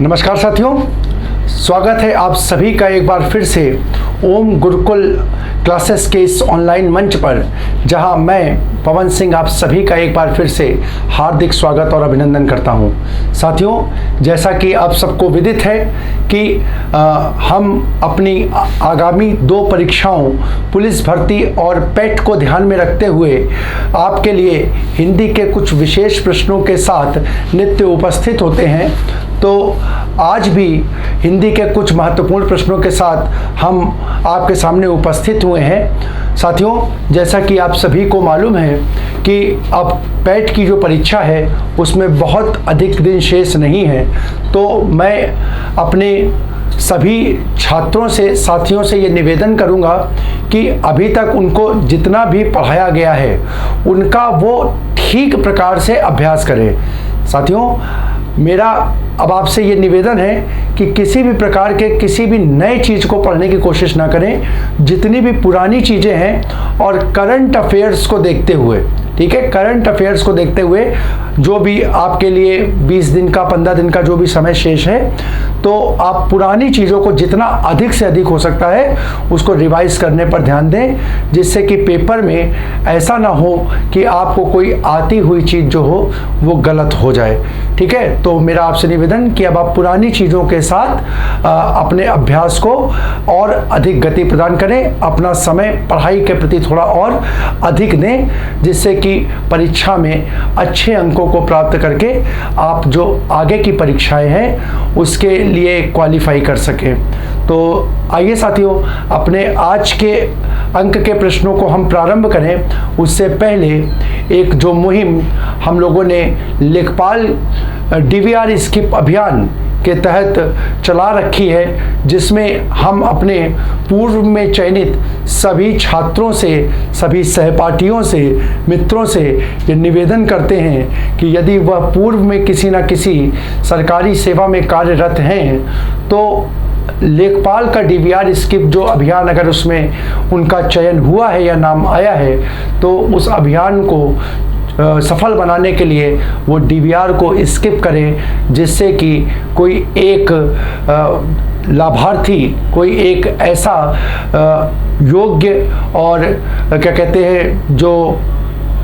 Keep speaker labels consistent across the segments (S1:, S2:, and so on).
S1: नमस्कार साथियों, स्वागत है आप सभी का एक बार फिर से ओम गुरुकुल क्लासेस के इस ऑनलाइन मंच पर, जहां मैं पवन सिंह आप सभी का एक बार फिर से हार्दिक स्वागत और अभिनंदन करता हूं। साथियों, जैसा कि आप सबको विदित है कि हम अपनी आगामी 2 परीक्षाओं पुलिस भर्ती और पेट को ध्यान में रखते हुए आपके लिए हिंदी के कुछ विशेष प्रश्नों के साथ नित्य उपस्थित होते हैं। तो आज भी हिंदी के कुछ महत्वपूर्ण प्रश्नों के साथ हम आपके सामने उपस्थित हुए हैं। साथियों, जैसा कि आप सभी को मालूम है कि अब पेट की जो परीक्षा है उसमें बहुत अधिक दिन शेष नहीं है, तो मैं अपने सभी छात्रों से, साथियों से ये निवेदन करूंगा कि अभी तक उनको जितना भी पढ़ाया गया है उनका वो ठीक प्रकार से अभ्यास करें। साथियों, मेरा अब आपसे ये निवेदन है कि किसी भी प्रकार के किसी भी नए चीज़ को पढ़ने की कोशिश ना करें। जितनी भी पुरानी चीज़ें हैं और करंट अफेयर्स को देखते हुए, ठीक है, करंट अफेयर्स को देखते हुए जो भी आपके लिए 20 दिन का 15 दिन का जो भी समय शेष है, तो आप पुरानी चीज़ों को जितना अधिक से अधिक हो सकता है उसको रिवाइज करने पर ध्यान दें, जिससे कि पेपर में ऐसा ना हो कि आपको कोई आती हुई चीज़ जो हो वो गलत हो जाए। ठीक है, तो मेरा आपसे निवेदन कि अब आप पुरानी चीज़ों के साथ अपने अभ्यास को और अधिक गति प्रदान करें, अपना समय पढ़ाई के प्रति थोड़ा और अधिक दें, जिससे कि परीक्षा में अच्छे अंकों को प्राप्त करके आप जो आगे की परीक्षाएं हैं उसके लिए क्वालिफाई कर सकें। तो आइए साथियों, अपने आज के अंक के प्रश्नों को हम प्रारंभ करें। उससे पहले एक जो मुहिम हम लोगों ने लेखपाल DVR स्किप अभियान के तहत चला रखी है, जिसमें हम अपने पूर्व में चयनित सभी छात्रों से, सभी सहपाठियों से, मित्रों से ये निवेदन करते हैं कि यदि वह पूर्व में किसी न किसी सरकारी सेवा में कार्यरत हैं तो लेखपाल का DVR स्किप जो अभियान, अगर उसमें उनका चयन हुआ है या नाम आया है, तो उस अभियान को सफल बनाने के लिए वो DVR को स्किप करें, जिससे कि कोई एक लाभार्थी, कोई एक ऐसा योग्य और क्या कहते हैं जो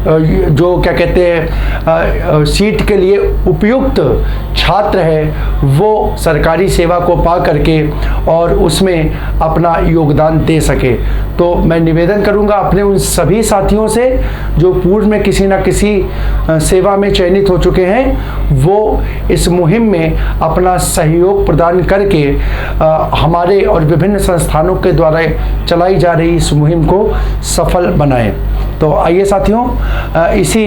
S1: क्या कहते हैं सीट के लिए उपयुक्त छात्र है, वो सरकारी सेवा को पा करके और उसमें अपना योगदान दे सके। तो मैं निवेदन करूंगा अपने उन सभी साथियों से जो पूर्व में किसी न किसी सेवा में चयनित हो चुके हैं, वो इस मुहिम में अपना सहयोग प्रदान करके हमारे और विभिन्न संस्थानों के द्वारा चलाई जा रही इस मुहिम को सफल बनाएं। तो आइए साथियों, इसी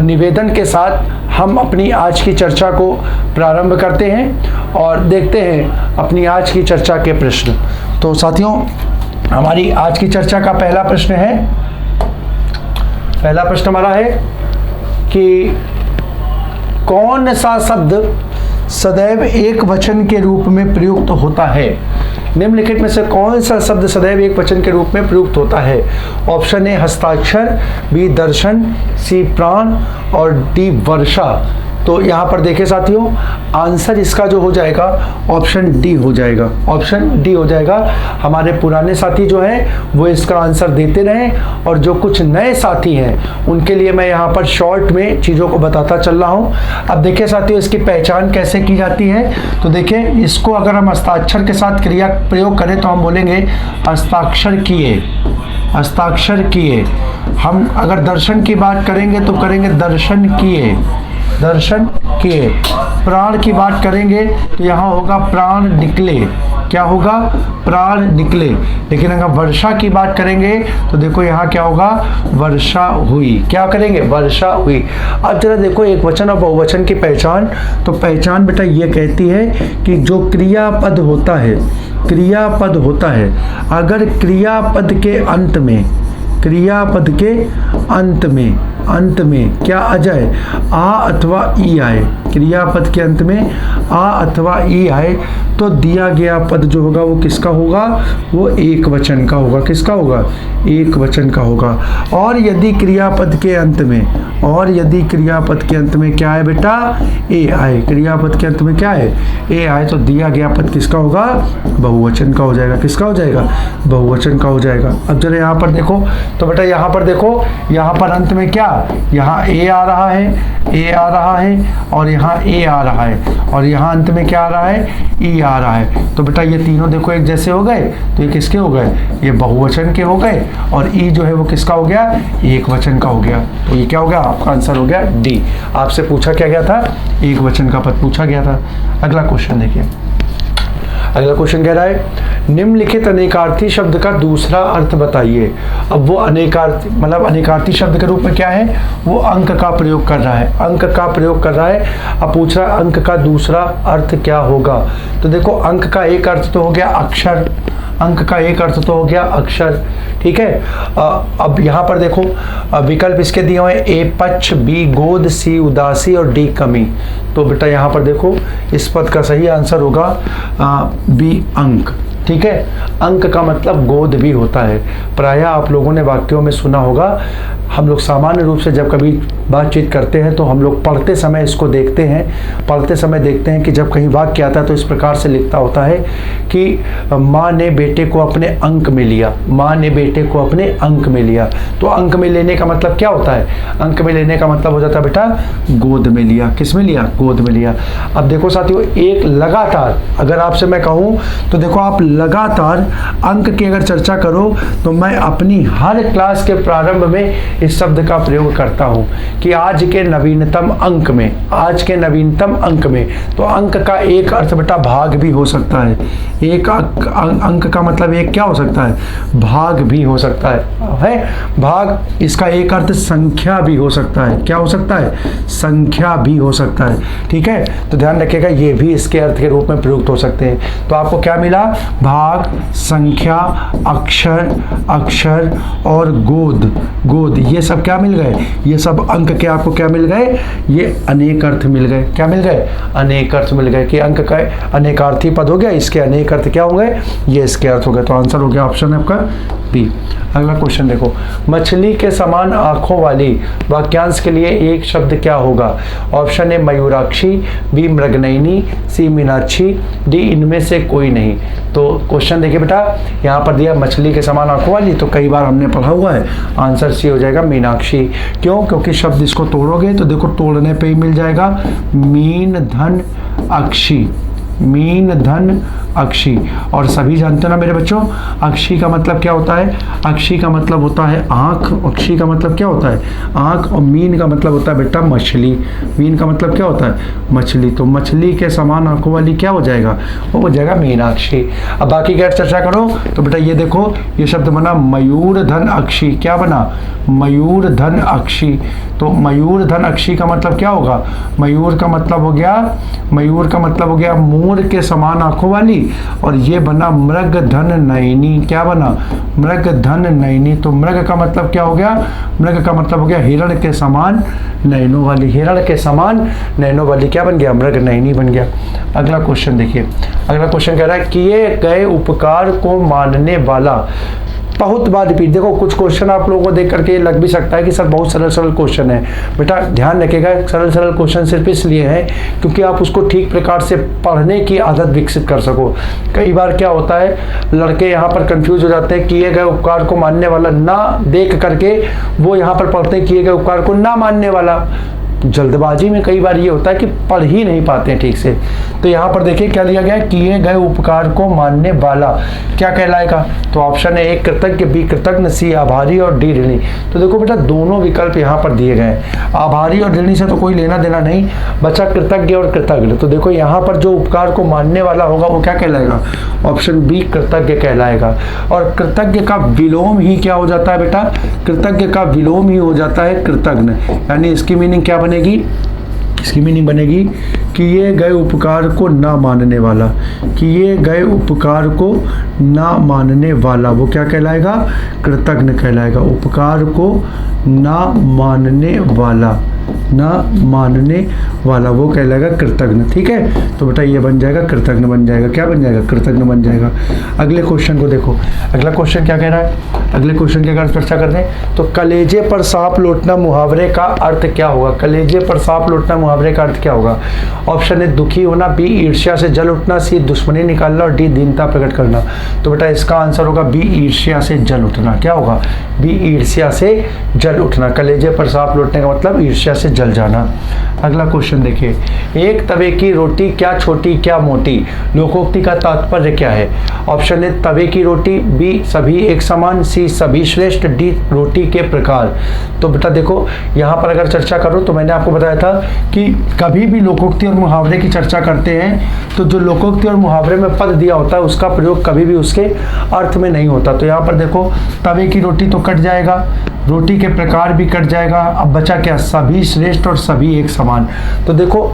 S1: निवेदन के साथ हम अपनी आज की चर्चा को प्रारंभ करते हैं और देखते हैं अपनी आज की चर्चा के प्रश्न। तो साथियों, हमारी आज की चर्चा का पहला प्रश्न हमारा है कि कौन सा शब्द सदैव एक वचन के रूप में प्रयुक्त होता है? निम्नलिखित में से कौन सा शब्द सदैव एक वचन के रूप में प्रयुक्त होता है? ऑप्शन ए हस्ताक्षर, बी दर्शन, सी प्राण और डी वर्षा। तो यहाँ पर देखें साथियों, आंसर इसका जो हो जाएगा ऑप्शन डी हो जाएगा। ऑप्शन डी हो जाएगा। हमारे पुराने साथी जो हैं वो इसका आंसर देते रहें, और जो कुछ नए साथी हैं उनके लिए मैं यहाँ पर शॉर्ट में चीज़ों को बताता चल रहा हूँ। अब देखिए साथियों, इसकी पहचान कैसे की जाती है। तो देखिए, इसको अगर हम हस्ताक्षर के साथ क्रिया प्रयोग करें तो हम बोलेंगे हस्ताक्षर किए, हस्ताक्षर किए। हम अगर दर्शन की बात करेंगे तो करेंगे दर्शन किए, दर्शन किए। प्राण की बात करेंगे तो यहाँ होगा प्राण निकले। क्या होगा? प्राण निकले। लेकिन अगर वर्षा की बात करेंगे तो देखो यहाँ क्या होगा? वर्षा हुई। क्या करेंगे? वर्षा हुई। अब जरा देखो एक वचन और बहुवचन की पहचान। तो पहचान बेटा ये कहती है कि जो क्रियापद होता है, क्रियापद होता है, अगर क्रियापद के अंत में, क्रियापद के अंत में क्या आ जाए? आ अथवा ई आए। क्रियापद के अंत में आ अथवा ई आए तो दिया गया पद जो होगा वो किसका होगा? वो एक वचन का होगा। किसका होगा? एक वचन का होगा। और यदि क्रियापद के अंत में और यदि क्रियापद के अंत में क्या है बेटा, ए आए, क्रियापद के अंत में क्या है, ए आए, तो दिया गया पद किसका होगा, बहुवचन का हो जाएगा। किसका हो जाएगा, बहुवचन का हो जाएगा। अब जरा यहाँ पर देखो, तो बेटा यहाँ पर देखो, यहाँ पर अंत में क्या, यहाँ ए आ रहा है, ए आ रहा है, और यहाँ ए आ रहा है, और यहाँ अंत में क्या आ रहा है, ई आ रहा है। तो बेटा ये तीनों देखो एक जैसे हो गए, तो ये किसके हो गए, ये बहुवचन के हो गए, और ई जो है वो किसका हो गया, एक वचन का हो गया। तो ये क्या हो गया, आपका आंसर हो गया डी। आपसे पूछा क्या गया था, एक वचन का पद पूछा गया था। अगला क्वेश्चन देखिए, अगला क्वेश्चन कह रहा है निम्नलिखित अनेकार्थी शब्द का दूसरा अर्थ बताइए। अब वो अनेकार्थी मतलब अनेकार्थी शब्द के रूप में क्या है, वो अंक का प्रयोग कर रहा है, अंक का प्रयोग कर रहा है। अब पूछ रहा है अंक का दूसरा अर्थ क्या होगा। तो देखो अंक का एक अर्थ तो हो गया अक्षर, अंक का एक अर्थ तो हो गया अक्षर, ठीक है। अब यहाँ पर देखो विकल्प इसके दिए हुए हैं, ए पक्ष, बी गोद, सी उदासी और डी कमी। तो बेटा यहाँ पर देखो इस पद का सही आंसर होगा बी अंक, ठीक है। अंक का मतलब गोद भी होता है। प्रायः आप लोगों ने वाक्यों में सुना होगा, हम लोग सामान्य रूप से जब कभी बातचीत करते हैं तो हम लोग पढ़ते समय इसको देखते हैं, पढ़ते समय देखते हैं कि जब कहीं वाक्य आता है तो इस प्रकार से लिखता होता है कि माँ ने बेटे को अपने अंक में लिया, माँ ने बेटे को अपने अंक में लिया। तो अंक में लेने का मतलब क्या होता है, अंक में लेने का मतलब हो जाता है बेटा गोद में लिया। किस में लिया, गोद में लिया। अब देखो साथियों, एक लगातार अगर आपसे मैं कहूँ तो देखो आप लगातार अंक की अगर चर्चा करो तो मैं अपनी हर क्लास के प्रारंभ में इस शब्द का प्रयोग करता हूं कि आज के नवीनतम अंक में, आज के नवीनतम अंक में। तो अंक का एक अर्थ बेटा भाग भी हो सकता है, एक अंक का मतलब एक क्या हो सकता है, भाग भी हो सकता है भाग। इसका एक अर्थ संख्या भी हो सकता है, क्या हो सकता है, संख्या भी हो सकता है, ठीक है। तो ध्यान रखिएगा ये भी इसके अर्थ के रूप में प्रयुक्त हो सकते हैं। तो आपको क्या मिला, भाग, संख्या, अक्षर, अक्षर और गोद, गोद, ये सब क्या मिल गए, ये सब अंक के आपको क्या मिल गए, ये अनेक अर्थ मिल गए। क्या मिल गए, अनेक अर्थ मिल गए कि अंक का अनेकार्थी पद हो गया, इसके अनेक अर्थ क्या हो गए, ये इसके अर्थ हो गए। तो आंसर हो गया ऑप्शन आपका बी। अगला क्वेश्चन देखो, मछली के समान आंखों वाली वाक्यांश के लिए एक शब्द क्या होगा। ऑप्शन ए मयूराक्षी, बी मृगनयनी, सी मीनाक्षी, डी इनमें से कोई नहीं। तो क्वेश्चन देखिए बेटा, यहाँ पर दिया मछली के समान आंखों वाली, तो कई बार हमने पढ़ा हुआ है, आंसर सी हो जाएगा मीनाक्षी। क्यों, क्योंकि शब्द इसको तोड़ोगे तो देखो तोड़ने पे ही मिल जाएगा मीन धन अक्षी, मीन धन अक्षी। और सभी जानते हो ना मेरे बच्चों, अक्षी का मतलब क्या होता है, अक्षी का मतलब होता है आँख, अक्षी का मतलब क्या होता है, आँख। और मीन का मतलब होता है बेटा मछली, मीन का मतलब क्या होता है, मछली। तो मछली के समान आंखों वाली क्या हो जाएगा, वो हो जाएगा मीनाक्षी। अब बाकी क्या चर्चा करो तो बेटा ये देखो, ये शब्द बना मयूर धन अक्षी। क्या बना, मयूर धन अक्षी। तो मयूर धन अक्षी का मतलब क्या होगा, मयूर का मतलब हो गया, मयूर का मतलब हो गया मोर के समान आंखों वाली, और ये बना मृग धन नयनी। क्या बना, मृग धन नयनी। तो मृग का मतलब क्या हो गया, मृग का मतलब हो गया हिरण के समान नयनों वाली, हिरण के समान नयनों वाली क्या बन गया, मृग नयनी बन गया। अगला क्वेश्चन देखिए, अगला क्वेश्चन कह रहा है किए गए उपकार को मानने वाला। बहुत बार रिपीट, देखो कुछ क्वेश्चन आप लोगों को देख करके लग भी सकता है कि सर बहुत सरल सरल क्वेश्चन है। बेटा ध्यान रखिएगा, सरल सरल क्वेश्चन सिर्फ इसलिए है क्योंकि आप उसको ठीक प्रकार से पढ़ने की आदत विकसित कर सको। कई बार क्या होता है, लड़के यहाँ पर कंफ्यूज हो जाते हैं, किए गए उपकार को मानने वाला ना देख करके वो यहाँ पर पढ़ते हैं किए गए उपकार को ना मानने वाला। जल्दबाजी में कई बार ये होता है कि पढ़ ही नहीं पाते हैं ठीक से। तो यहाँ पर देखिए क्या दिया गया है, किए गए उपकार को मानने वाला क्या कहलाएगा। तो ऑप्शन है ए कृतज्ञ, बी कृतज्ञ, सी आभारी और डी ऋणी। तो देखो बेटा दोनों विकल्प यहाँ पर दिए गए हैं, आभारी और ऋणी से तो कोई लेना देना नहीं, बचा कृतज्ञ और कृतज्ञ। तो देखो यहाँ पर जो उपकार को मानने वाला होगा वो क्या कहलाएगा, ऑप्शन बी कृतज्ञ कहलाएगा। और कृतज्ञ का विलोम ही क्या हो जाता है बेटा, कृतज्ञ का विलोम ही हो जाता है कृतज्ञ। यानी इसकी मीनिंग क्या बनेगी, इसकी मीनिंग बनेगी किए गए उपकार को ना मानने वाला, किए गए उपकार को ना मानने वाला वो क्या कहलाएगा, कृतज्ञ कहलाएगा। उपकार को ना मानने वाला ना मानने वाला, वो कहलाएगा कृतज्ञ। ठीक है, तो बेटा ये बन जाएगा कृतज्ञ बन जाएगा। क्या बन जाएगा? कृतज्ञ बन जाएगा। अगले क्वेश्चन को देखो, अगला क्वेश्चन क्या कह रहा है? अगले क्वेश्चन की अगर चर्चा कर रहे हैं तो कलेजे पर सांप लौटना मुहावरे का अर्थ क्या होगा? कलेजे पर सांप लौटना मुहावरे का अर्थ क्या होगा? ऑप्शन ए दुखी होना, बी ईर्ष्या से जल उठना, सी दुश्मनी निकालना और डी दीनता प्रकट करना। तो बेटा इसका आंसर होगा बी ईर्ष्या से जल उठना। क्या होगा? बी ईर्ष्या से जल उठना। कलेजे पर सांप लौटने का मतलब ईर्ष्या से जल जाना। अगला क्वेश्चन देखिए, एक तवे की रोटी क्या छोटी क्या मोटी? लोकोक्ति का तात्पर्य क्या है? ऑप्शन ए तवे की रोटी, बी सभी एक समान, सी सभी श्रेष्ठ, डी रोटी के प्रकार। तो बेटा देखो यहाँ पर अगर चर्चा करो तो मैंने आपको बताया था कि कभी भी लोकोक्ति और मुहावरे की चर्चा करते हैं तो जो लोकोक्ति और मुहावरे में पद दिया होता है उसका प्रयोग कभी भी उसके अर्थ में नहीं होता। तो यहाँ पर देखो तवे की रोटी तो कट जाएगा, रोटी के प्रकार भी कट जाएगा, अब बचा क्या? सभी श्रेष्ठ और सभी एक समान। तो देखो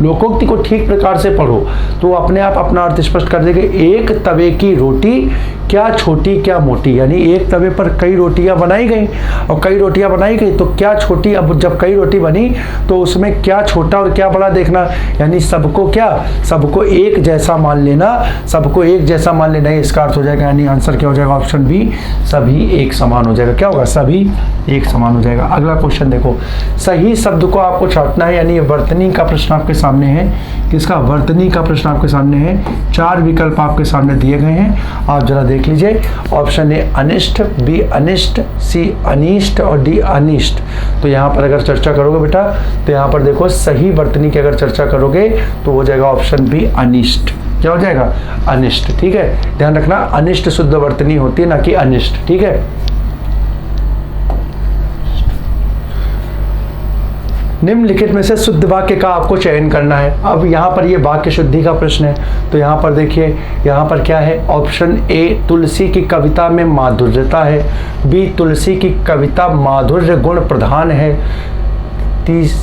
S1: लोकोक्ति को ठीक प्रकार से पढ़ो तो अपने आप अपना अर्थ स्पष्ट कर देंगे। एक तवे की रोटी क्या छोटी क्या मोटी, यानी एक तवे पर कई रोटियां बनाई गई और कई रोटियां बनाई गई तो क्या छोटी, अब जब कई रोटी बनी तो उसमें क्या छोटा और क्या बड़ा देखना, यानी सबको क्या, सबको एक जैसा मान लेना, सबको एक जैसा मान लेना, इसका अर्थ हो जाएगा। यानी आंसर क्या हो जाएगा? ऑप्शन बी सभी एक समान हो जाएगा। क्या होगा? सभी एक समान हो जाएगा। अगला क्वेश्चन देखो, सही शब्द को आपको छांटना है, यानी वर्तनी का प्रश्न आपके सामने है। किसका? वर्तनी का प्रश्न आपके सामने है। 4 विकल्प आपके सामने दिए गए हैं, आप जरा देख लीजिए। ऑप्शन ए अनिष्ट, बी अनिष्ट, सी अनिष्ट और डी अनिष्ट। तो यहाँ पर अगर चर्चा करोगे बेटा तो यहाँ पर देखो सही वर्तनी की अगर चर्चा करोगे तो हो जाएगा ऑप्शन बी अनिष्ट। क्या हो जाएगा? अनिष्ट। ठीक है, ध्यान रखना अनिष्ट शुद्ध वर्तनी होती है ना कि अनिष्ट। ठीक है, निम्नलिखित में से शुद्ध वाक्य का आपको चयन करना है। अब यहाँ पर ये वाक्य शुद्धि का प्रश्न है तो यहाँ पर देखिए, यहाँ पर क्या है? ऑप्शन ए तुलसी की कविता में माधुर्यता है, बी तुलसी की कविता माधुर्य गुण प्रधान है,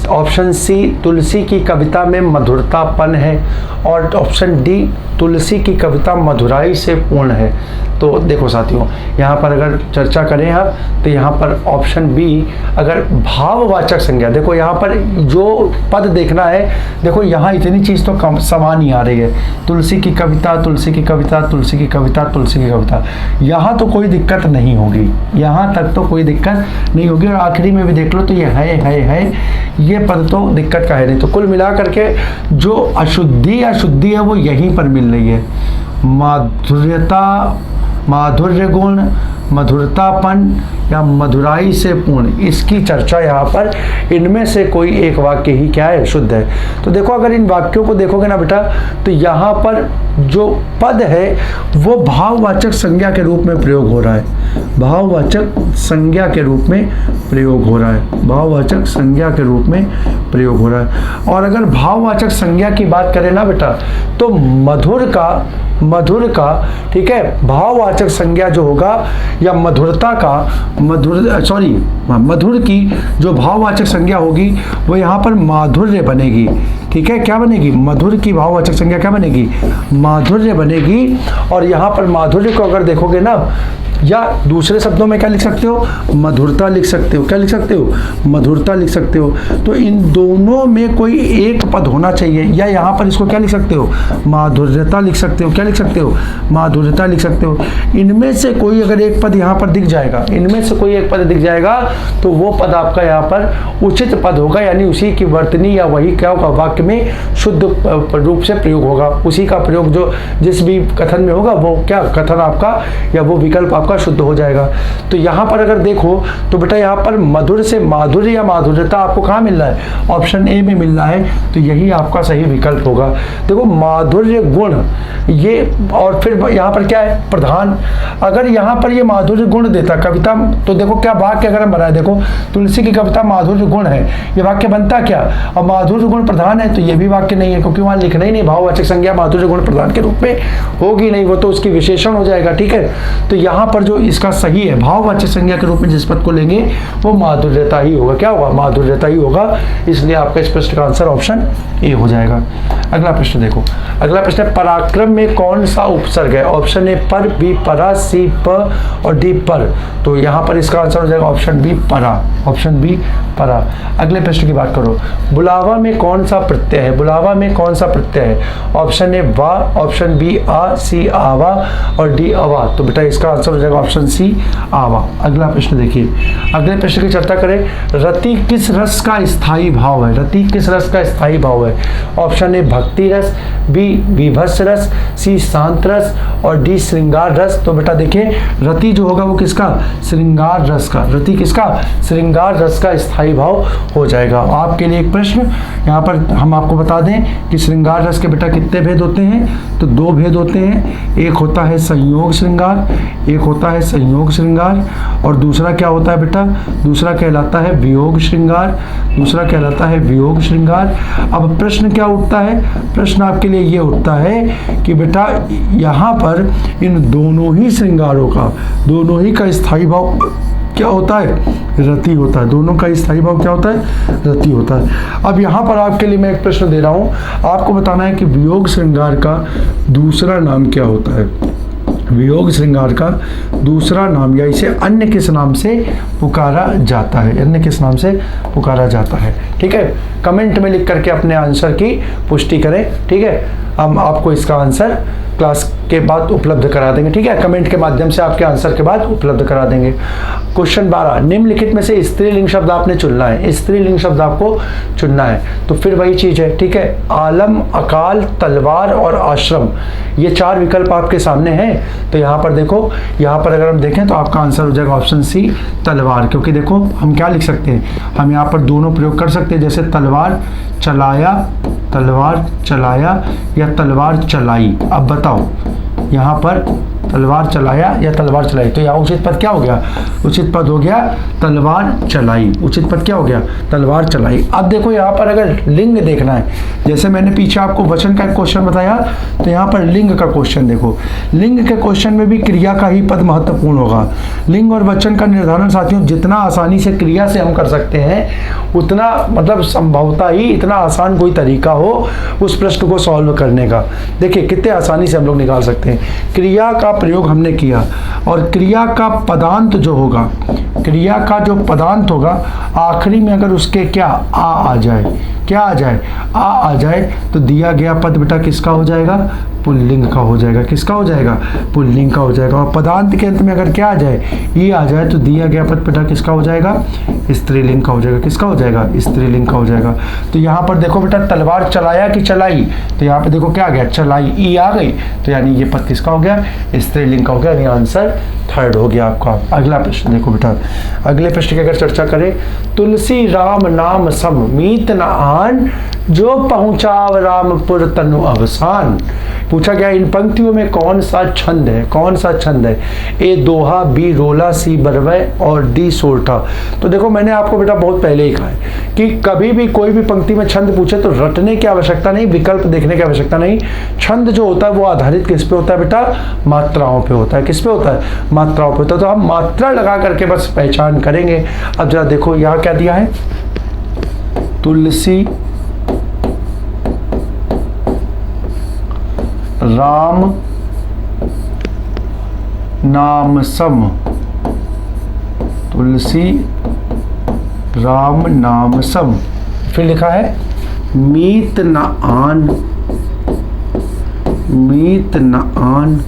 S1: ऑप्शन सी तुलसी की कविता में मधुरतापन है और ऑप्शन डी तुलसी की कविता मधुराई से पूर्ण है। तो देखो साथियों यहाँ पर अगर चर्चा करें आप तो यहाँ पर ऑप्शन बी अगर भाववाचक संज्ञा, देखो यहाँ पर जो पद देखना है, देखो यहाँ इतनी चीज़ तो कम समान ही आ रही है, तुलसी की कविता, तुलसी की कविता, तुलसी की कविता, तुलसी की कविता, यहाँ तो कोई दिक्कत नहीं होगी, यहाँ तक तो कोई दिक्कत नहीं होगी। और आखिरी में भी देख लो तो ये है, ये पद तो दिक्कत का है नहीं। तो कुल मिला करके जो अशुद्धि या शुद्धि है वो यहीं पर मिल रही है। माधुर्यता, माधुर्य गुण, मधुरतापन या मधुराई से पूर्ण, इसकी चर्चा यहाँ पर इनमें से कोई एक वाक्य ही क्या है? शुद्ध है। तो देखो अगर इन वाक्यों को देखोगे ना बेटा तो यहाँ पर जो पद है वो भाववाचक संज्ञा के रूप में प्रयोग हो रहा है, भाववाचक संज्ञा के रूप में प्रयोग हो रहा है, भाववाचक संज्ञा के रूप में प्रयोग हो रहा है। और अगर भाववाचक संज्ञा की बात करें ना बेटा तो मधुर का ठीक है, भाववाचक संज्ञा जो होगा या मधुरता का मधुर की जो भाववाचक संज्ञा होगी वो यहाँ पर माधुर्य बनेगी। ठीक है, क्या बनेगी? मधुर की भाववाचक संज्ञा क्या बनेगी? माधुर्य बनेगी। और यहाँ पर माधुर्य को अगर देखोगे ना, या दूसरे शब्दों में क्या लिख सकते हो? मधुरता लिख सकते हो। क्या लिख सकते हो? मधुरता लिख सकते हो। तो इन दोनों में कोई एक पद होना चाहिए, या यहाँ पर इसको क्या लिख सकते हो? माधुर्यता लिख सकते हो। क्या लिख सकते हो? माधुर्यता लिख सकते हो। इनमें से कोई अगर एक पद यहाँ पर दिख जाएगा, इनमें से कोई एक पद दिख जाएगा तो वो पद आपका यहाँ पर उचित पद होगा, यानी उसी की वर्तनी या वही क्या होगा? वाक्य में शुद्ध रूप से प्रयोग होगा। उसी का प्रयोग जो जिस भी कथन में होगा वो क्या कथन आपका या वो विकल्प आपका शुद्ध हो जाएगा। तो यहाँ पर अगर देखो तो बेटा यहाँ पर मधुर से माधुर्य या माधुर्यता आपको कहाँ मिल रहा है? ऑप्शन ए में मिल रहा है। तो यही आपका सही विकल्प होगा। देखो माधुर्य गुण ये, और फिर यहाँ पर क्या है? प्रधान। अगर यहाँ पर ये माधुर्य गुण देता कविता, तो देखो क्या वाक्य अगर हम बनाए, देखो तुलसी की कविता माधुर्य गुण है, ये वाक्य बनता क्या? और माधुर्य गुण प्रधान है तो ये भी वाक्य नहीं है, क्योंकि वहाँ लिखना ही नहीं भाववाचक संज्ञा माधुर्य गुण प्रधान के रूप में होगी नहीं, वो तो उसकी विशेषण हो जाएगा। ठीक है, तो यहाँ पर जो इसका सही है भाववाचक संज्ञा के रूप में जिस पद को लेंगे वो माधुर्यता ही होगा। क्या होगा? माधुर्यता ही होगा। इसलिए आपका इस प्रश्न का आंसर ऑप्शन ए हो जाएगा। अगला प्रश्न देखो, अगला प्रश्न है पराक्रम में कौन सा उपसर्ग है? ऑप्शन ए पर, बी परा, सी प और डी पर। तो यहाँ पर इसका आंसर हो जाएगा ऑप्शन बी परा, ऑप्शन बी परा। अगले प्रश्न की बात करो, बुलावा में कौन सा प्रत्यय है? बुलावा में कौन सा प्रत्यय है? ऑप्शन ए वा, ऑप्शन बी आ, सी आवा और डी अवा। तो बेटा इसका आंसर हो जाएगा ऑप्शन सी आवा। अगला प्रश्न देखिए, अगले प्रश्न की चर्चा करें, रति किस रस का स्थायी भाव है? रति किस रस का स्थायी भाव है? ऑप्शन ए भक्ति रस, बी विभत्स रस, सी शांत रस और डी श्रृंगार रस। तो बेटा देखिए रति जो होगा वो किसका? श्रृंगार रस का। रति किसका? श्रृंगार रस का स्थायी भाव हो जाएगा। आपके लिए एक प्रश्न यहाँ पर हम आपको बता दें कि श्रृंगार रस के बेटा कितने भेद होते हैं? तो दो भेद होते हैं, एक होता है संयोग श्रृंगार, एक होता है संयोग श्रृंगार और दूसरा क्या होता है बेटा? दूसरा कहलाता है वियोग श्रृंगार, दूसरा कहलाता है वियोग श्रृंगार। अब प्रश्न क्या उठता है? प्रश्न आपके लिए ये उठता है कि बेटा यहाँ पर इन दोनों ही श्रृंगारों का, दोनों ही का स्थायी भाव क्या होता है? रति होता है। दोनों का स्थायी भाव क्या होता है? रति होता है। अब यहाँ पर आपके लिए मैं एक प्रश्न दे रहा हूँ, आपको बताना है कि वियोग श्रृंगार का दूसरा नाम क्या होता है? वियोग श्रृंगार का दूसरा नाम या इसे अन्य किस नाम से पुकारा जाता है? अन्य किस नाम से पुकारा जाता है? ठीक है, कमेंट में लिख करके अपने आंसर की पुष्टि करें। ठीक है, हम आपको इसका आंसर क्लास के बाद उपलब्ध करा देंगे। ठीक है, कमेंट के माध्यम से आपके आंसर के बाद उपलब्ध करा देंगे। क्वेश्चन 12, निम्नलिखित में से स्त्रीलिंग शब्द आपने चुनना है। स्त्रीलिंग शब्द आपको चुनना है, तो फिर वही चीज है। ठीक है, आलम, अकाल, तलवार और आश्रम, ये चार विकल्प आपके सामने हैं। तो यहाँ पर देखो, यहाँ पर अगर हम देखें तो आपका आंसर हो जाएगा ऑप्शन सी तलवार। क्योंकि देखो हम क्या लिख सकते हैं, हम यहाँ पर दोनों प्रयोग कर सकते हैं, जैसे तलवार चलाया, तलवार चलाया या तलवार चलाई। अब बताओ यहाँ पर तलवार चलाया या तलवार चलाई, तो यहाँ उचित पद क्या हो गया? उचित पद हो गया तलवार चलाई। उचित पद क्या हो गया? तलवार चलाई। अब देखो यहाँ पर अगर लिंग देखना है, जैसे मैंने पीछे आपको वचन का एक क्वेश्चन बताया, तो यहाँ पर लिंग का क्वेश्चन देखो। लिंग के क्वेश्चन में भी क्रिया का ही पद महत्वपूर्ण होगा। लिंग और वचन का निर्धारण साथियों जितना आसानी से क्रिया से हम कर सकते हैं, उतना मतलब संभवतः ही इतना आसान कोई तरीका हो उस प्रश्न को सॉल्व करने का। देखिए कितने आसानी से हम लोग निकाल सकते हैं। क्रिया का प्रयोग हमने किया और क्रिया का पदांत जो होगा, क्रिया का जो पदांत होगा आखिरी में अगर उसके क्या आ जाए, क्या आ जाए? आ जाए, तो दिया गया पद बेटा किसका हो जाएगा? पुल्लिंग का हो जाएगा। किसका हो जाएगा? पुल्लिंग का हो जाएगा। और पदांत के अंत में अगर क्या आ जाए? ये आ जाए, तो दिया गया पद बेटा किसका हो जाएगा? स्त्रीलिंग का हो जाएगा। किसका हो जाएगा? स्त्रीलिंग का हो जाएगा। तो यहाँ पर देखो बेटा तलवार चलाया कि चलाई, तो यहाँ पे देखो क्या आ गया? चलाई, ई आ गई, तो यानी ये पद किसका हो गया? स्त्रीलिंग का हो गया। यानी आंसर थर्ड हो गया आपका। अगला प्रश्न देखो बेटा, अगले प्रश्न की अगर चर्चा करें, तुलसी राम नाम सम मीत न आन, जो पहुंचाव रामपुर तनु अवसान। पूछा गया इन पंक्तियों में कौन सा छंद है? कौन सा छंद है? ए दोहा, बी रोला, सी बरवय और डी सोरठा। तो देखो मैंने आपको बेटा बहुत पहले ही कहा है कि कभी भी कोई भी पंक्ति में छंद पूछे तो रटने की आवश्यकता नहीं, विकल्प देखने की आवश्यकता नहीं। छंद जो होता है वो आधारित किस पे होता है बेटा? मात्राओं पे होता है। किस पे होता है? मात्राओं पे होता है। तो हम मात्रा लगा करके बस पहचान करेंगे। अब जरा देखो यहाँ क्या दिया है? तुलसी राम नाम सम, तुलसी राम नाम सम, फिर लिखा है मीत न आन, मीत न आन,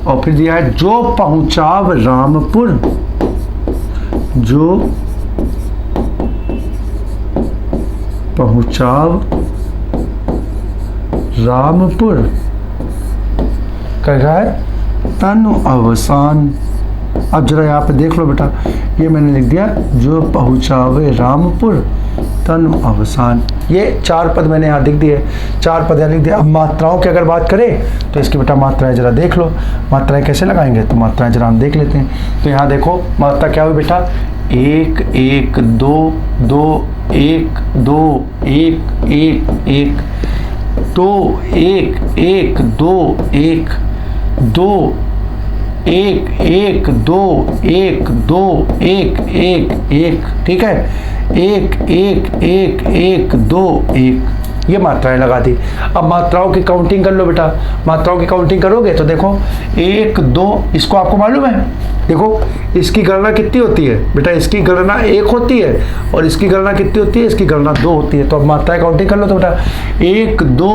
S1: और फिर दिया है जो पहुंचाव रामपुर, जो पहुंचाव रामपुर कह रहा है तनु अवसान। अब जरा यहाँ पे देख लो बेटा, ये मैंने लिख दिया जो पहुँचावे रामपुर तनु अवसान। ये चार पद मैंने यहाँ लिख दिए, चार पद यहाँ लिख दिया। अब मात्राओं की अगर बात करें तो इसकी बेटा मात्राएं जरा देख लो, मात्राएं कैसे लगाएंगे? तो मात्राएं जरा हम देख लेते हैं। तो यहाँ देखो मात्रा क्या हुई बेटा? एक, एक, दो, दो, 1 2 1 1 1 2 1 1 2 1 2 1 1 2 1 2 1 1 1, ठीक है, 1 1 1 1 2 1, ये मात्राएं लगा दी। अब मात्राओं की काउंटिंग कर लो बेटा। मात्राओं की काउंटिंग करोगे तो देखो 1 2, इसको आपको मालूम है, देखो इसकी गणना कितनी होती है बेटा, इसकी गणना 1 होती है और इसकी गणना कितनी होती है, इसकी गणना 2 होती है। तो अब मात्राएं काउंटिंग कर लो तो बेटा 1 2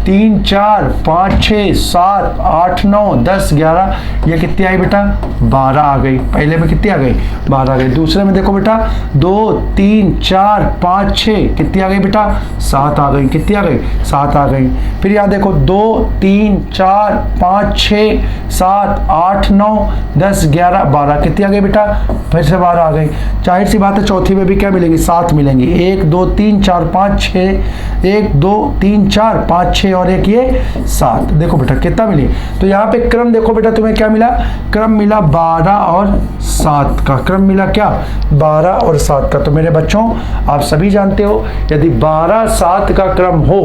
S1: 3 4 5 6 7 8 9 10 11, ये कितनी आई बेटा, 12 आ गई। पहले में कितनी आ गई, 12 आ गई। दूसरे में देखो बेटा 2 3 4 5 6, कितनी आ गई बेटा, 7 आ गई। कितनी आ गई, 7 आ गई। फिर यहाँ देखो 2 3 4 5 6 7 8 9 10 11 12, कितनी आ गई बेटा, फिर से 12 आ गई। जाहिर सी बात है चौथी में भी क्या मिलेंगी, 7 मिलेंगी। 1 2 3 4 5 6, 1 2 3 4 5 6 और एक ये 7, देखो बेटा कितना मिली। तो यहाँ पे क्रम देखो बेटा, तुम्हें क्या मिला, क्रम मिला 12 और 7 का, क्रम मिला क्या, 12 और 7 का। तो मेरे बच्चों आप सभी जानते हो यदि 12 7 का क्रम हो,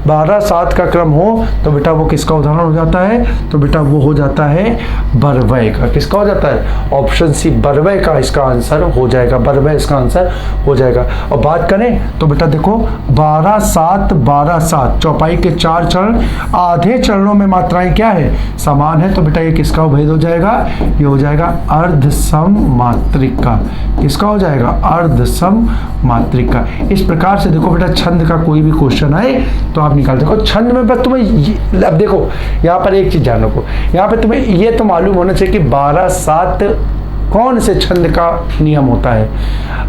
S1: 12 7 का क्रम हो तो बेटा वो किसका उदाहरण हो जाता है, तो बेटा वो हो जाता है बरवय का। किसका हो जाता है, ऑप्शन सी बरवय का इसका आंसर हो जाएगा, बरवय इसका आंसर हो जाएगा। और बात करें तो बेटा देखो 12 7 12 7, चौपाई के 4 चरण, आधे चरणों में मात्राएं क्या है, समान है। तो बेटा ये किसका भेद हो जाएगा, ये हो जाएगा अर्ध सम मात्रिक का। किसका हो जाएगा, अर्ध सम मात्रिक का। इस प्रकार से देखो बेटा छंद का कोई भी क्वेश्चन आए तो आप निकाल देखो। छंद में बस तुम्हें अब देखो यहाँ पर एक चीज जान रखो, यहाँ पे तुम्हें ये तो मालूम होना चाहिए कि 12 7 कौन से छंद का नियम होता है।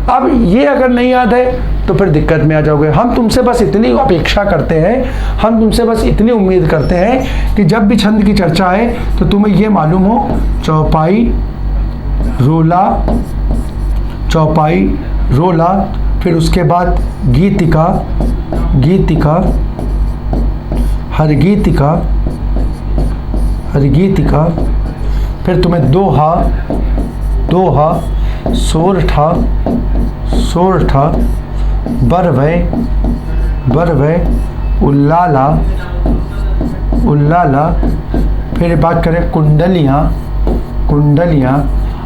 S1: अब ये अगर नहीं याद है तो फिर दिक्कत में आ जाओगे। हम तुमसे बस इतनी अपेक्षा करते हैं, हम तुमसे बस इतनी उम्मीद करते हैं कि जब भी छंद की चर्चा आए तो तुम्हें ये मालूम हो चौपाई रोला, चौपाई रोला, फिर उसके बाद गीतिका, गीतिका, हरगीतिका, हरगीतिका, फिर तुम्हें दोहा, दोहा, सोरठा, सोरठा, बरवय, बरवय, उल्लाला, उल्लाला, फिर बात करें कुंडलियाँ, कुंडलियाँ,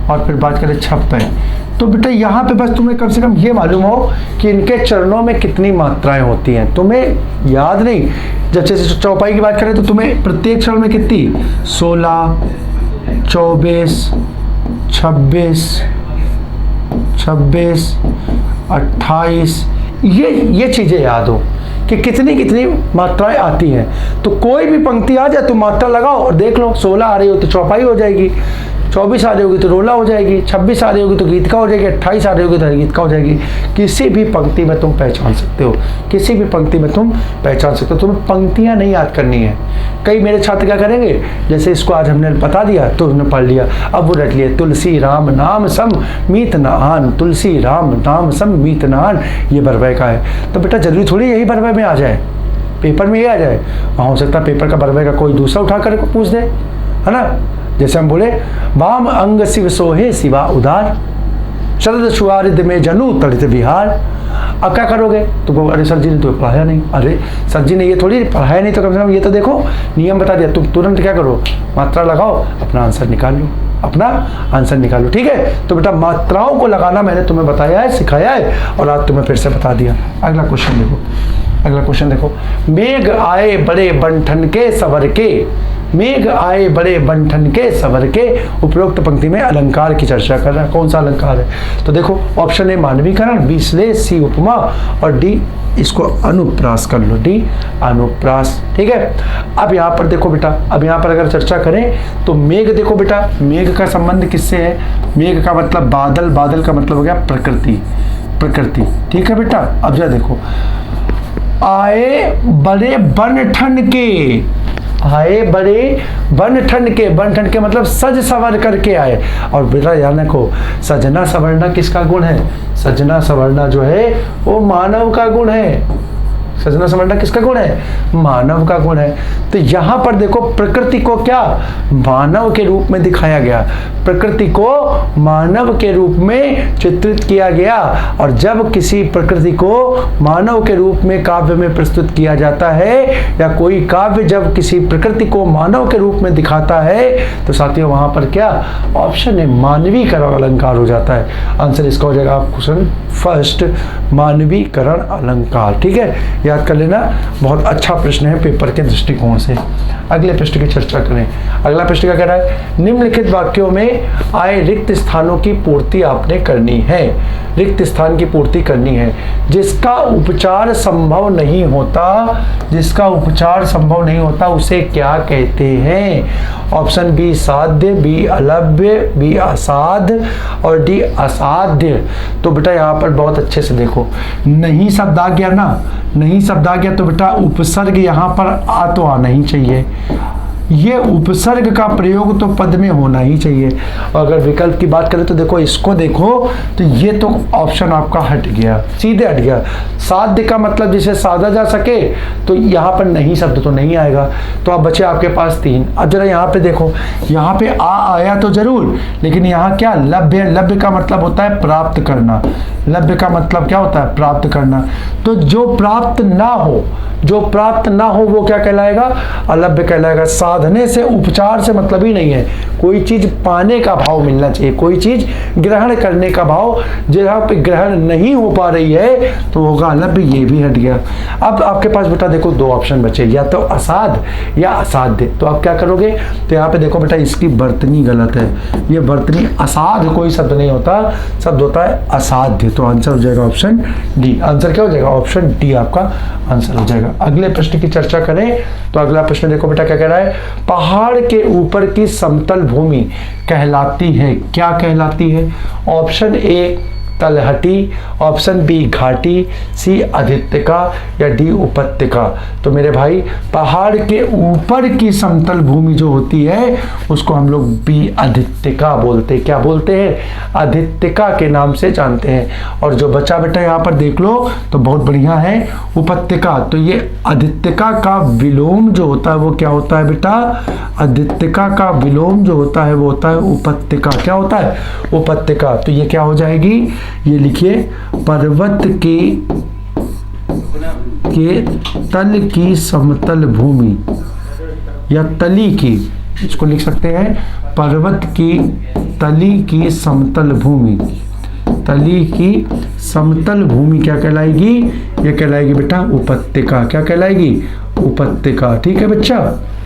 S1: और फिर बात करें छप्पे। तो बेटा यहाँ पे बस तुम्हें कम से कम ये मालूम हो कि इनके चरणों में कितनी मात्राएं होती हैं। तुम्हें याद नहीं, जब जैसे चौपाई की बात करें तो तुम्हें प्रत्येक चरण में कितनी, 16 24 26 26 28, ये चीज़ें याद हो कि कितनी कितनी मात्राएं आती हैं। तो कोई भी पंक्ति आ जाए तो मात्रा लगाओ और देख लो, 16 आ रही हो तो चौपाई हो जाएगी, 24 आ रही होगी तो रोला हो जाएगी, 26 आ रही होगी तो गीतका हो जाएगी, 28 आ रही होगी तो गीतका हो जाएगी। किसी भी पंक्ति में तुम पहचान सकते हो, किसी भी पंक्ति में तुम पहचान सकते हो। तुम्हें पंक्तियां नहीं याद करनी है। कई मेरे छात्र क्या करेंगे, जैसे इसको आज हमने बता दिया तो उन्होंने पढ़ लिया, अब वो रट लिए तुलसी राम नाम सम मीत न आन, तुलसी राम नाम सम मीत न आन, ये बरवय का है। तो बेटा जरूरी थोड़ी यही बरवय में आ जाए, पेपर में ये आ जाए, वहाँ हो सकता है पेपर का बरवय का कोई दूसरा उठा कर पूछ दे, है ना। जैसे हम बोले वाम अंग शिव सोहे शिवा उदार, शरद सुहारिद में जनु तड़ित बिहार। अब क्या करोगे, तो अरे सर जी ने तो पढ़ाया नहीं, अरे सर जी ने ये थोड़ी पढ़ाया नहीं, तो कम से कम ये तो देखो नियम बता दिया। तुम तुरंत क्या करो, मात्रा लगाओ, अपना आंसर निकाल लो, अपना आंसर निकालो, ठीक है। तो बेटा मात्राओं को लगाना मैंने तुम्हें बताया है, सिखाया है, और आज तुम्हें फिर से बता दिया। अगला क्वेश्चन देखो, अगला क्वेश्चन देखो, मेघ आए बड़े बंठन के सवर के, मेघ आए बड़े बंठन के सवर के, उपरोक्त पंक्ति में अलंकार की चर्चा कर रहा है। कौन सा अलंकार है, तो देखो ऑप्शन ए मानवीकरण, बी श्लेष, सी उपमा, और डी इसको अनुप्रास कर लो, डी अनुप्रास, ठीक है। अब यहाँ पर देखो बेटा, अब यहाँ पर अगर चर्चा करें तो मेघ देखो बेटा, मेघ का संबंध किससे है, मेघ का मतलब बादल, बादल का मतलब हो गया प्रकृति, प्रकृति, ठीक है बेटा। अब जा देखो, आए बड़े बनठन के, आए बड़े बनठन के, बनठन के मतलब सज सवर करके आए। और बेटा याद रखो सजना सवरना किसका गुण है, सजना सवरना जो है वो मानव का गुण है, सोचना समझना किसका गुण है? मानव का गुण है। तो यहाँ पर देखो प्रकृति को क्या मानव के रूप में दिखाया गया, प्रकृति को मानव के रूप में चित्रित किया गया। और जब किसी प्रकृति को मानव के रूप में काव्य में प्रस्तुत किया जाता है, या कोई काव्य जब किसी प्रकृति को मानव के रूप में दिखाता है, तो साथियों वहां पर क्या ऑप्शन है? मानवीकरण अलंकार हो जाता है। आंसर इसका हो जाएगा क्वेश्चन फर्स्ट, मानवीकरण अलंकार। ठीक है, याद कर लेना, बहुत अच्छा प्रश्न है पेपर के दृष्टिकोण से। अगले प्रश्न की चर्चा करें। अगला प्रश्न क्या कह रहा है? निम्नलिखित वाक्यों में आए रिक्त स्थानों की पूर्ति आपने करनी है। रिक्त स्थान की पूर्ति करनी है। जिसका उपचार संभव नहीं होता, जिसका उपचार संभव नहीं होता उसे क्या कहते हैं? ऑप्शन बी साध्य, बी अलभ्य, बी असाध्य और डी असाध्य। तो बेटा यहाँ पर बहुत अच्छे से देखो, नहीं शब्द आ गया ना, नहीं शब्द आ गया तो बेटा उपसर्ग यहाँ पर आ तो आना ही चाहिए। ये उपसर्ग का प्रयोग तो पद में होना ही चाहिए। अगर विकल्प की बात करें तो देखो, इसको देखो तो ये तो ऑप्शन आपका हट गया, सीधे हट गया। साध्य का मतलब जिसे साधा जा सके, तो यहाँ पर नहीं शब्द तो नहीं आएगा। तो अब बचे आपके पास 3। अब जरा यहाँ पे देखो, यहाँ पे आ आया तो जरूर, लेकिन यहाँ क्या लभ्य, लभ्य का मतलब होता है प्राप्त करना। लभ्य का मतलब क्या होता है? प्राप्त करना। तो जो प्राप्त ना हो, जो प्राप्त ना हो वो क्या कहलाएगा? अलभ्य कहलाएगा। साधने से, उपचार से मतलब ही नहीं है। कोई चीज पाने का भाव मिलना चाहिए, कोई चीज ग्रहण करने का भाव, जहाँ पे ग्रहण नहीं हो पा रही है तो होगा अलभ्य। ये भी हट गया। अब आपके पास बेटा देखो 2 ऑप्शन बचे, या तो असाध्य या असाध्य। तो आप क्या करोगे? तो यहाँ पे देखो बेटा, इसकी वर्तनी गलत है। ये वर्तनी, असाध्य कोई शब्द नहीं होता, शब्द होता है असाध्य। तो आंसर हो जाएगा ऑप्शन डी। आंसर क्या हो जाएगा? ऑप्शन डी आपका आंसर हो जाएगा। अगले प्रश्न की चर्चा करें तो अगला प्रश्न देखो बेटा क्या कह रहा है? पहाड़ के ऊपर की समतल भूमि कहलाती है, क्या कहलाती है? ऑप्शन ए तलहटी, ऑप्शन बी घाटी, सी अधित्यका या डी उपत्यका। तो मेरे भाई, पहाड़ के ऊपर की समतल भूमि जो होती है उसको हम लोग बी अधित्यका बोलते हैं। क्या बोलते हैं? अधित्यका के नाम से जानते हैं। और जो बचा बेटा यहाँ पर देख लो तो बहुत बढ़िया है, उपत्यका। तो ये अधित्यका का विलोम जो होता है वो क्या होता है बेटा? अधित्यका का विलोम जो होता है वो होता है उपत्यका। क्या होता है? उपत्यका। तो ये क्या हो जाएगी? ये लिखिए, पर्वत के तल की समतल भूमि, या तली की, इसको लिख सकते हैं पर्वत की तली की समतल भूमि। तली की समतल भूमि क्या कहलाएगी? ये कहलाएगी बेटा उपत्यका। क्या कहलाएगी? उपत्यका। ठीक है बच्चा,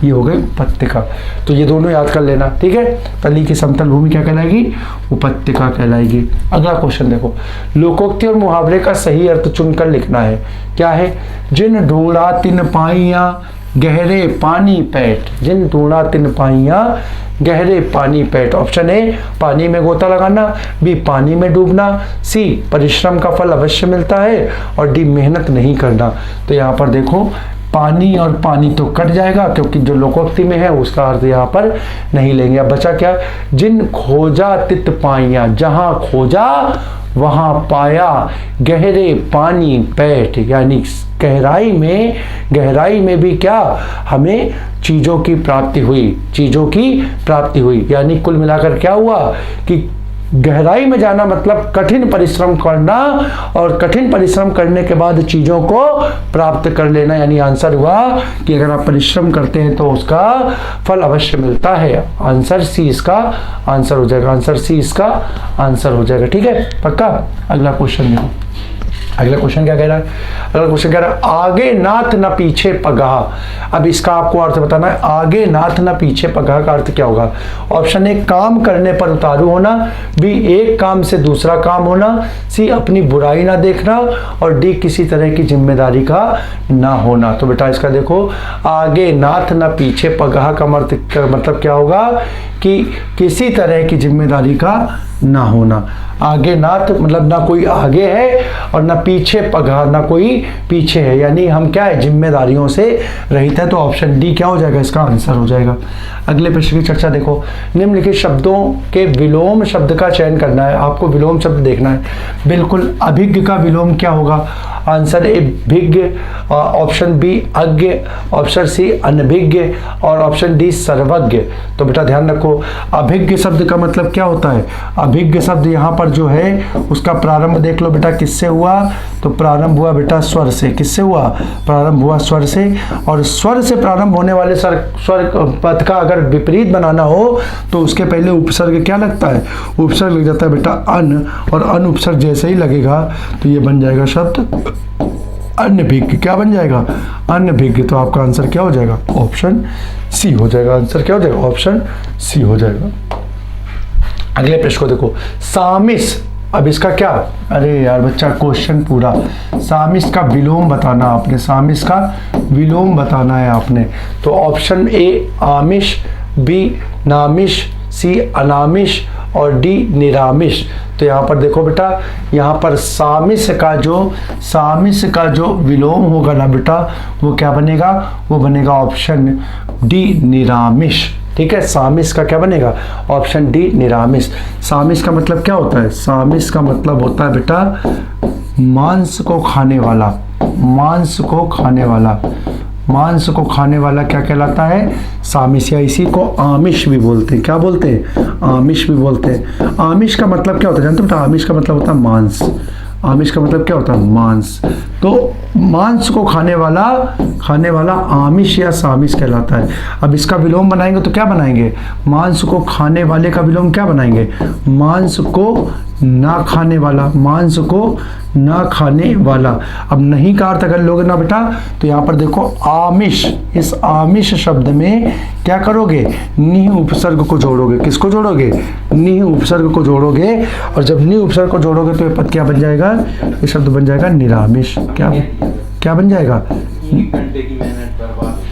S1: ये हो गई उपत्यका। तो ये दोनों याद कर लेना। ठीक है, तली की समतल भूमि क्या कहलाएगी? उपत्यका कहलाएगी। अगला क्वेश्चन देखो, लोकोक्ति और मुहावरे का सही अर्थ चुनकर लिखना है। क्या है? जिन ढूंढा तिन पाइयां गहरे पानी पैठ, जिन ढूंढा तिन पाइयां गहरे पानी पैठ। ऑप्शन ए पानी में गोता लगाना, बी पानी में डूबना, सी परिश्रम का फल अवश्य मिलता है और डी मेहनत नहीं करना। तो यहाँ पर देखो, पानी और पानी तो कट जाएगा क्योंकि जो लोकोक्ति में है उसका अर्थ यहाँ पर नहीं लेंगे। अब बचा क्या? जिन खोजा तित पाइया, जहां खोजा वहां पाया, गहरे पानी पैठ, यानी गहराई में भी क्या हमें चीजों की प्राप्ति हुई, चीजों की प्राप्ति हुई। यानी कुल मिलाकर क्या हुआ कि गहराई में जाना मतलब कठिन परिश्रम करना, और कठिन परिश्रम करने के बाद चीजों को प्राप्त कर लेना। यानी आंसर हुआ कि अगर आप परिश्रम करते हैं तो उसका फल अवश्य मिलता है। आंसर सी इसका आंसर हो जाएगा। आंसर सी इसका आंसर हो जाएगा। ठीक है, पक्का। अगला क्वेश्चन देखो, अगला क्वेश्चन क्या कह रहा है? अगला क्वेश्चन कह रहा है, आगे नाथ न पीछे पगहा। अब इसका आपको अर्थ बताना है। आगे नाथ न पीछे पगहा का अर्थ क्या होगा? ऑप्शन ए काम करने पर उतारू होना, बी एक काम से दूसरा काम होना, सी अपनी बुराई ना देखना और डी किसी तरह की जिम्मेदारी का ना होना। तो बेटा इसका देखो, आगे नाथ न पीछे पगहा का मतलब क्या होगा कि किसी तरह की जिम्मेदारी का ना होना। आगे नाथ मतलब ना कोई आगे है और ना पीछे पगहा, ना कोई पीछे है, यानी हम क्या है, जिम्मेदारियों से रहित है। तो ऑप्शन डी क्या हो जाएगा, इसका आंसर हो जाएगा। अगले प्रश्न की चर्चा देखो। निम्नलिखित शब्दों के विलोम शब्द का चयन करना है, आपको विलोम शब्द देखना है। बिल्कुल, अभिज्ञ का विलोम क्या होगा, आंसर ए भिज्ञ, ऑप्शन बी अज्ञ, ऑप्शन सी अनभिज्ञ और ऑप्शन डी सर्वज्ञ। तो बेटा ध्यान रखो, अभिज्ञ शब्द का मतलब क्या होता है, अभिज्ञ शब्द यहाँ पर जो है उसका प्रारंभ देख लो बेटा किससे हुआ, तो प्रारंभ हुआ बेटा स्वर से। किससे हुआ, प्रारंभ हुआ स्वर से। और स्वर से प्रारंभ होने वाले स्वर पद का अगर विपरीत बनाना हो तो उसके पहले उपसर्ग क्या लगता है, उपसर्ग लग जाता है बेटा अन, और अन उपसर्ग जैसे ही लगेगा तो ये बन जाएगा शब्द अनभिज्ञ। क्या बन जाएगा, अनभिज्ञ। तो आपका आंसर क्या हो जाएगा, ऑप्शन सी हो जाएगा। आंसर क्या हो जाएगा, ऑप्शन सी हो जाएगा। अगले प्रश्न को देखो, सामिस, अब इसका क्या, अरे यार बच्चा क्वेश्चन पूरा, सामिस का विलोम बताना आपने, सामिस का विलोम बताना है आपने। तो ऑप्शन ए आमिष, बी नामिष, सी अनामिष और डी निरामिष। तो यहाँ पर देखो बेटा, यहाँ पर सामिस का जो विलोम होगा ना बेटा, वो क्या बनेगा, वो बनेगा ऑप्शन डी निरामिष। ठीक है, सामिस का क्या बनेगा, ऑप्शन डी निरामिष। सामिस का मतलब क्या होता है, सामिस का मतलब होता है बेटा मांस को खाने वाला, मांस को खाने वाला, मांस को खाने वाला क्या कहलाता है, सामिस, या इसी को आमिष भी बोलते हैं। क्या बोलते हैं, आमिष भी बोलते हैं। आमिष का मतलब क्या होता है जानते हो बेटा, आमिष का मतलब होता है मांस, आमिष का मतलब क्या होता है, मांस। तो मांस को खाने वाला आमिष या सामिष कहलाता है। अब इसका विलोम बनाएंगे तो क्या बनाएंगे, मांस को खाने वाले का विलोम क्या बनाएंगे, मांस को ना खाने वाला, मांस को ना खाने वाला। अब नहीं का अर्थ अगर लोगे ना बेटा, तो यहाँ पर देखो आमिष, इस आमिष शब्द में क्या करोगे, निह उपसर्ग को जोड़ोगे। किसको जोड़ोगे, निह उपसर्ग को जोड़ोगे, और जब निह उपसर्ग को जोड़ोगे तो ये पद क्या बन जाएगा, ये शब्द बन जाएगा निरामिष। क्या बन जाएगा,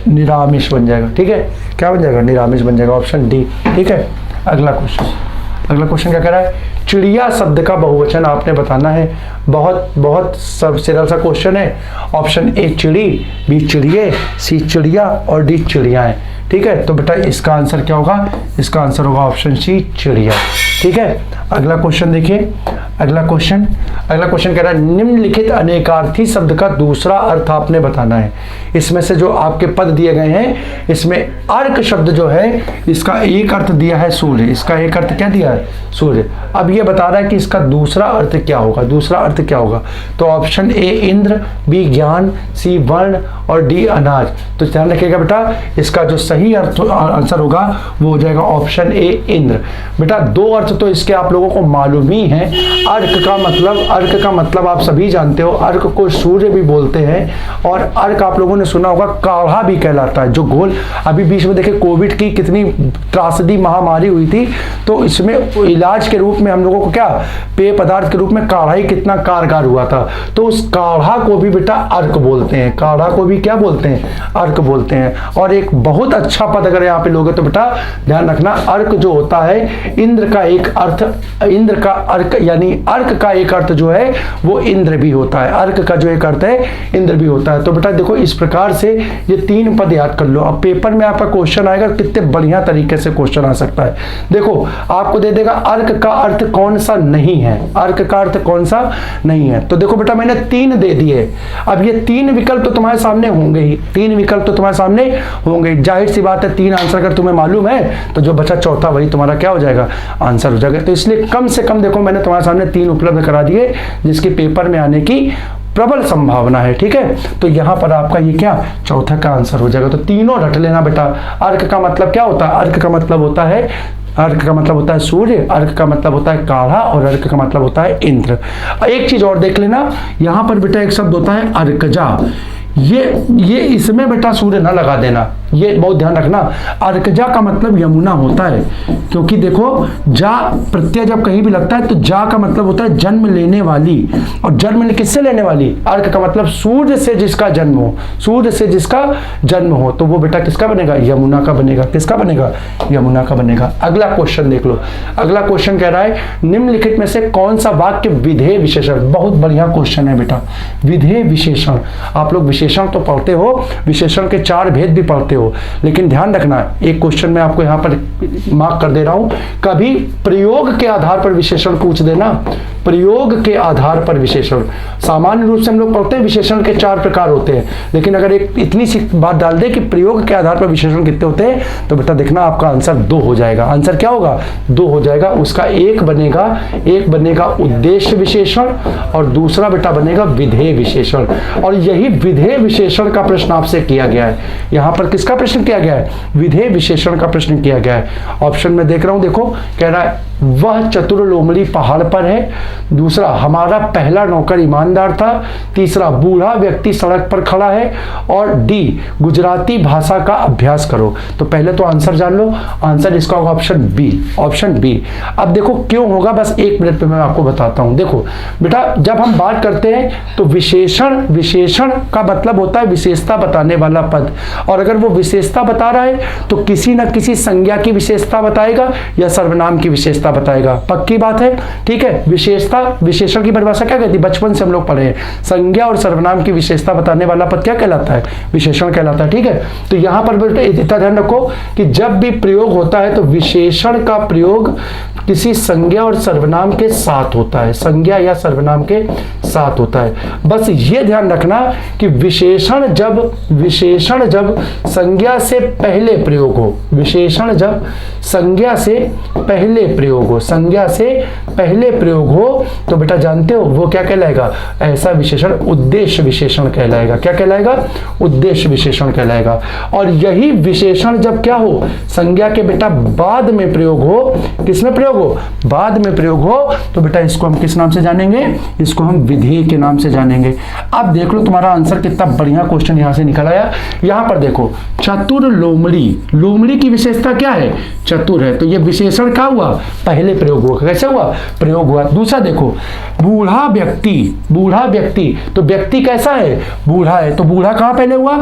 S1: निरामिष बन जाएगा। ठीक है, क्या बन जाएगा, निरामिष बन जाएगा, ऑप्शन डी। ठीक है, अगला क्वेश्चन क्या कह रहा है, चिड़िया शब्द का बहुवचन आपने बताना है। बहुत सब सरल सा क्वेश्चन है। ऑप्शन ए चिड़ी, बी चिड़िए, सी चिड़िया और डी चिड़ियाएं। ठीक है, तो बेटा इसका आंसर क्या होगा, इसका आंसर होगा ऑप्शन सी चिड़िया। ठीक है, अगला क्वेश्चन देखिए। अगला क्वेश्चन कह रहा है, निम्नलिखित अनेकार्थी शब्द का दूसरा अर्थ आपने बताना है। इसमें से जो आपके पद दिए गए हैं, इसमें अर्क शब्द जो है, इसका एक अर्थ दिया है सूर्य, इसका एक अर्थ क्या दिया है, सूर्य। अब ये बता रहा है कि इसका दूसरा अर्थ क्या होगा, दूसरा अर्थ क्या होगा। तो ऑप्शन ए इंद्र, बी ज्ञान, सी वर्ण और डी अनाज। तो ध्यान रखिएगा बेटा, इसका जो सही आंसर होगा वो हो जाएगा ऑप्शन ए इंद्र। बेटा दो अर्थ तो इसके आप लोगों को मालूम ही है। अर्क का मतलब आप सभी जानते हो, अर्क को सूर्य भी बोलते हैं, और अर्क आप लोगों ने सुना होगा काढ़ा भी कहलाता है। जो घोल अभी बीच में देखे कोविड की कितनी त्रासदी महामारी हुई थी, तो इसमें इलाज के रूप में हम लोगों को क्या पेय पदार्थ के रूप में काढ़ा ही कितना कारगर हुआ था। तो उस काढ़ा को भी बेटा अर्क बोलते हैं, काढ़ा को भी क्या बोलते हैं, अर्क बोलते हैं। और एक बहुत अच्छा पद अगर यहाँ पे लोगे तो बेटा ध्यान रखना, अर्क जो होता है इंद्र का एक अर्थ, इंद्र का अर्क यानी अर्क का एक अर्थ जो है वो इंद्र भी होता है, अर्क का जो एक अर्थ है इंद्र भी होता है। तो बेटा देखो इस प्रकार से ये तीन पद याद कर लो। अब पेपर में आपका क्वेश्चन आएगा, कितने बढ़िया तरीके से क्वेश्चन आ सकता है। देखो आपको दे देगा अर्क का अर्थ कौन सा नहीं है, अर्क का अर्थ कौन सा नहीं है। तो देखो बेटा मैंने तीन दे दिए, अब ये तीन विकल्प तो तुम्हारे सामने होंगे ही, तीन विकल्प तो तुम्हारे सामने होंगे, जाहिर सी बात है। तीन आंसर अगर तुम्हें मालूम है तो जो बचा चौथा वही तुम्हारा क्या हो जाएगा, आंसर हो जाएगा। तो इसलिए कम से कम देखो मैंने तुम्हारे सामने तीन उपलब्ध करा दिए जिसके पेपर में आने की प्रबल संभावना है। ठीक है, तो यहां पर आपका ये क्या चौथा का आंसर हो जाएगा। तो तीनों रट लेना बेटा। अर्क का मतलब क्या होता है, अर्क का मतलब होता है, अर्क का मतलब होता है सूर्य, अर्क का मतलब होता है काढ़ा और अर्क का मतलब होता है इंद्र। एक चीज और देख लेना, यहां पर बेटा एक शब्द होता है अर्कजा। ये इसमें बेटा सूर्य ना लगा देना, ये बहुत ध्यान रखना। अर्कजा का मतलब यमुना होता है, क्योंकि देखो जा प्रत्यय जब कहीं भी लगता है तो जा का मतलब होता है जन्म लेने वाली, और जन्म किससे लेने वाली? अर्क का मतलब सूर्य से जिसका जन्म हो, सूर्य से जिसका जन्म हो, तो वो बेटा किसका बनेगा? यमुना का बनेगा। किसका बनेगा? यमुना का बनेगा। अगला क्वेश्चन देख लो। अगला क्वेश्चन कह रहा है निम्नलिखित में से कौन सा वाक्य विधेय विशेषण, बहुत बढ़िया क्वेश्चन है बेटा। विधेय विशेषण, आप लोग विशेषण तो पढ़ते हो, विशेषण के 4 भेद भी पढ़ते हो, लेकिन ध्यान रखना एक क्वेश्चन मैं आपको यहां पर मार्क कर दे रहा हूं, कभी प्रयोग के आधार पर विशेषण पूछ देना। प्रयोग के आधार पर विशेषण, सामान्य रूप से हम लोग पढ़ते हैं विशेषण के 4 प्रकार होते हैं, लेकिन अगर एक इतनी सी बात डाल दे कि प्रयोग के आधार पर विशेषण कितने होते हैं, तो बेटा देखना आपका आंसर 2 हो जाएगा। आंसर क्या होगा? 2 हो जाएगा। उसका एक बनेगा उद्देश्य विशेषण और दूसरा बेटा बनेगा विधेय विशेषण। और यही विधेय विशेषण का प्रश्न आपसे किया गया है। यहां पर किसका प्रश्न किया गया है? विधेय विशेषण का प्रश्न किया गया है। ऑप्शन में देख रहा हूं, देखो कह रहा है वह चतुर लोमड़ी पहाड़ पर है, दूसरा हमारा पहला नौकर ईमानदार था, तीसरा बूढ़ा व्यक्ति सड़क पर खड़ा है, और डी गुजराती भाषा का अभ्यास करो। तो पहले तो आंसर जान लो, आंसर इसका होगा ऑप्शन बी। Option B. अब देखो क्यों होगा, बस 1 मिनट पे मैं आपको बताता हूं। देखो बेटा जब हम बात करते हैं तो विशेषण का मतलब होता है विशेषता बताने वाला पद, और अगर वो विशेषता बता रहा है तो किसी न किसी संज्ञा की विशेषता बताएगा या सर्वनाम की विशेषता बताएगा। पक्की बात है, ठीक है। विशेषता, विशेषण की परिभाषा क्या कहती है? बचपन से हम लोग पढ़े हैं, संज्ञा और सर्वनाम की विशेषता बताने वाला पद क्या कहलाता है? विशेषण कहलाता है, ठीक है। तो यहां पर इतना ध्यान रखो कि जब भी प्रयोग होता है तो विशेषण का प्रयोग किसी संज्ञा और सर्वनाम के साथ होता है, संज्ञा या सर्वनाम के साथ होता है। बस ये ध्यान रखना कि विशेषण जब संज्ञा से पहले प्रयोग हो, विशेषण जब संज्ञा से पहले प्रयोग हो, संज्ञा से पहले प्रयोग हो, तो बेटा जानते हो वो क्या कहलाएगा? ऐसा विशेषण उद्देश्य विशेषण कहलाएगा। क्या कहलाएगा? उद्देश्य विशेषण कहलाएगा। और यही विशेषण जब क्या हो? संज्ञा के बेटा बाद में प्रयोग हो, किसमें प्रयोग हो? बाद में प्रयोग हो, तो बेटा इसको हम किस नाम से जानेंगे? इसको हम विधेय के नाम से जानेंगे। अब देख लो तुम्हारा आंसर कितना बढ़िया क्वेश्चन यहां से निकल आया। यहां पर देखो चतुर लोमड़ी, लोमड़ी की विशेषता क्या है? चतुर है, तो ये विशेषण क्या हुआ? पहले प्रयोग हुआ। कैसे हुआ? प्रयोग हुआ। दूसरा देखो बूढ़ा व्यक्ति, तो व्यक्ति कैसा है? बूढ़ा है, तो बूढ़ा कहां पहले हुआ?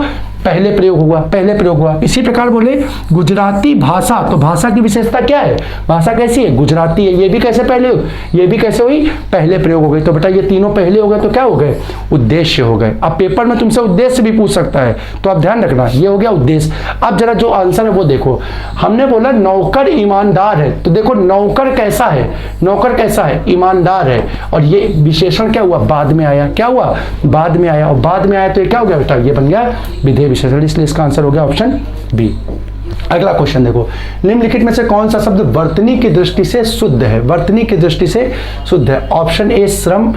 S1: पहले प्रयोग हुआ। इसी प्रकार बोले गुजराती भाषा, तो भाषा की विशेषता क्या है? भाषा कैसी है? गुजराती है, ये भी कैसे हुई? पहले प्रयोग हो गई। तो बेटा ये तीनों पहले हो गए, तो क्या हो गए? उद्देश्य हो गए। अब पेपर में तुमसे उद्देश्य भी पूछ सकता है, तो आप ध्यान रखना, ये हो गया उद्देश्य। अब जरा जो आंसर है वो देखो, हमने बोला नौकर ईमानदार है, तो देखो नौकर कैसा है? ईमानदार है, और ये विशेषण क्या हुआ? बाद में आया। क्या हुआ? बाद में आया, और बाद में आया तो ये क्या हो गया बेटा? ये बन गया विधेय विशेषण, इसलिए इसका आंसर हो गया ऑप्शन बी। अगला क्वेश्चन देखो, निम्नलिखित में से कौन सा शब्द वर्तनी की दृष्टि से शुद्ध है? वर्तनी की दृष्टि से शुद्ध है। ऑप्शन ए श्रम।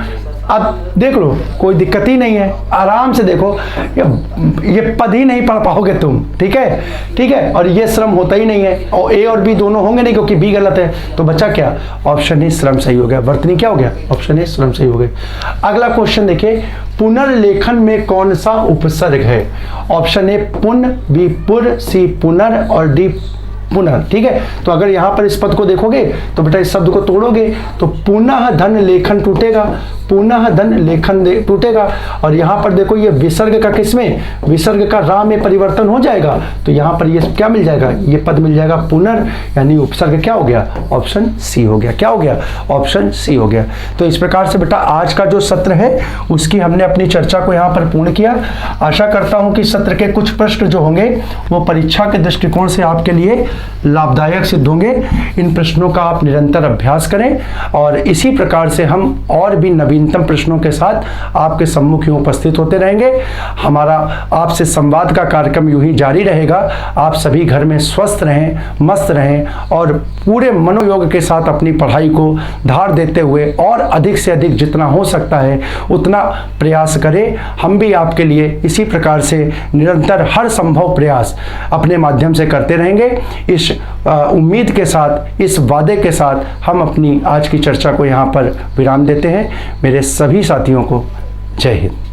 S1: अब देख लो कोई दिक्कत ही नहीं है, आराम से देखो, ये पद ही नहीं पढ़ पाओगे तुम, ठीक है। और ये श्रम होता ही नहीं है, और ए और बी दोनों होंगे नहीं, क्योंकि बी गलत है, तो बचा क्या? ऑप्शन ए श्रम सही हो गया। वर्तनी क्या हो गया? ऑप्शन ए श्रम सही हो गया। अगला क्वेश्चन देखिए, पुनर्लेखन में कौन सा उपसर्ग है? ऑप्शन ए पुन, बी पुर, सी पुनर और डी पुनः, ठीक है। तो अगर यहां पर इस पद को देखोगे तो बेटा इस शब्द को तोड़ोगे तो पुनः धन लेखन टूटेगा, और यहां पर देखो ये विसर्ग का किसमें? विसर्ग का रा में परिवर्तन हो जाएगा, तो यहां पर ये क्या मिल जाएगा? ये पद मिल जाएगा पुनर्, यानी उपसर्ग क्या हो गया? ऑप्शन सी हो गया। क्या हो गया? ऑप्शन सी हो गया। तो इस प्रकार से बेटा आज का जो सत्र है उसकी हमने अपनी चर्चा को यहां पर पूर्ण किया। आशा करता हूं कि सत्र के कुछ प्रश्न जो होंगे वो परीक्षा के दृष्टिकोण से आपके लिए लाभदायक सिद्ध होंगे। इन प्रश्नों का आप निरंतर अभ्यास करें, और इसी प्रकार से हम और भी नवीनतम प्रश्नों के साथ आपके सम्मुख ही उपस्थित होते रहेंगे। हमारा आपसे संवाद का कार्यक्रम यूं ही जारी रहेगा। आप सभी घर में स्वस्थ रहें, मस्त रहें, और पूरे मनोयोग के साथ अपनी पढ़ाई को धार देते हुए और अधिक से अधिक जितना हो सकता है उतना प्रयास करें। हम भी आपके लिए इसी प्रकार से निरंतर हर संभव प्रयास अपने माध्यम से करते रहेंगे। इस उम्मीद के साथ, इस वादे के साथ हम अपनी आज की चर्चा को यहाँ पर विराम देते हैं। मेरे सभी साथियों को जय हिंद।